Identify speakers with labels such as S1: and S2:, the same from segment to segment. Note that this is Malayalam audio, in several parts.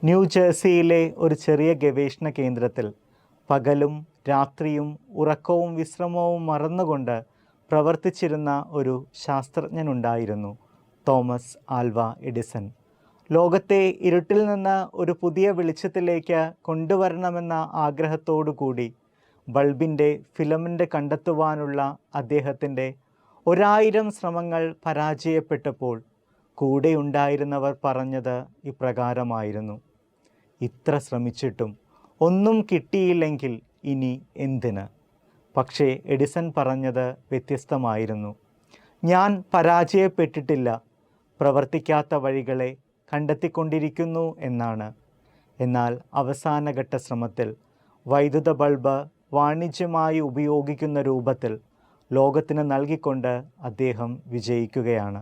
S1: ന്യൂജേഴ്സിയിലെ ഒരു ചെറിയ ഗവേഷണ കേന്ദ്രത്തിൽ പകലും രാത്രിയും ഉറക്കവും വിശ്രമവും മറന്നുകൊണ്ട് പ്രവർത്തിച്ചിരുന്ന ഒരു ശാസ്ത്രജ്ഞനുണ്ടായിരുന്നു, തോമസ് ആൽവ എഡിസൺ. ലോകത്തെ ഇരുട്ടിൽ നിന്ന് ഒരു പുതിയ വെളിച്ചത്തിലേക്ക് കൊണ്ടുവരണമെന്ന ആഗ്രഹത്തോടു കൂടി ബൾബിൻ്റെ ഫിലമെൻ്റ് കണ്ടെത്തുവാനുള്ള അദ്ദേഹത്തിൻ്റെ 1000 ശ്രമങ്ങൾ പരാജയപ്പെട്ടപ്പോൾ കൂടെയുണ്ടായിരുന്നവർ പറഞ്ഞത് ഇപ്രകാരമായിരുന്നു: ഇത്ര ശ്രമിച്ചിട്ടും ഒന്നും കിട്ടിയില്ലെങ്കിൽ ഇനി എന്തിന്? പക്ഷേ എഡിസൺ പറഞ്ഞത് വ്യത്യസ്തമായിരുന്നു. ഞാൻ പരാജയപ്പെട്ടിട്ടില്ല, പ്രവർത്തിക്കാത്ത വഴികളെ കണ്ടെത്തിക്കൊണ്ടിരിക്കുന്നു എന്നാണ്. എന്നാൽ അവസാനഘട്ട ശ്രമത്തിൽ വൈദ്യുത ബൾബ് വാണിജ്യമായി ഉപയോഗിക്കുന്ന രൂപത്തിൽ ലോകത്തിന് നൽകിക്കൊണ്ട് അദ്ദേഹം വിജയിക്കുകയാണ്.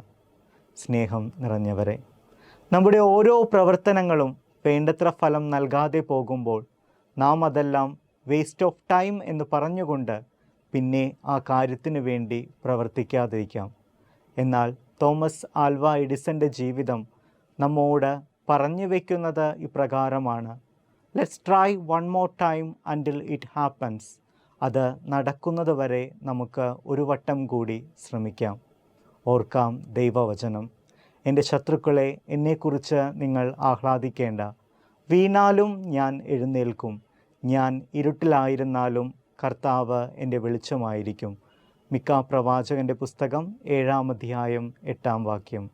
S1: സ്നേഹം നിറഞ്ഞവരെ, നമ്മുടെ ഓരോ പ്രവർത്തനങ്ങളും വേണ്ടത്ര ഫലം നൽകാതെ പോകുമ്പോൾ നാം അതെല്ലാം വേസ്റ്റ് ഓഫ് ടൈം എന്ന് പറഞ്ഞുകൊണ്ട് പിന്നെ ആ കാര്യത്തിന് വേണ്ടി പ്രവർത്തിക്കാതിരിക്കാം. എന്നാൽ തോമസ് ആൽവ എഡിസൻ്റെ ജീവിതം നമ്മോട് പറഞ്ഞു വയ്ക്കുന്നത് ഇപ്രകാരമാണ്: let's try one more time അൻറ്റിൽ it happens. അത് നടക്കുന്നത് വരെ നമുക്ക് ഒരു വട്ടം കൂടി ശ്രമിക്കാം. ഓർക്കാം ദൈവവചനം: എൻ്റെ ശത്രുക്കളെ, എന്നെക്കുറിച്ച് നിങ്ങൾ ആഹ്ലാദിക്കേണ്ട. വീണാലും ഞാൻ എഴുന്നേൽക്കും. ഞാൻ ഇരുട്ടിലായിരുന്നാലും കർത്താവ് എൻ്റെ വെളിച്ചമായിരിക്കും. മിക്ക പ്രവാചകൻ്റെ പുസ്തകം 7-ാം അധ്യായം 8-ാം വാക്യം.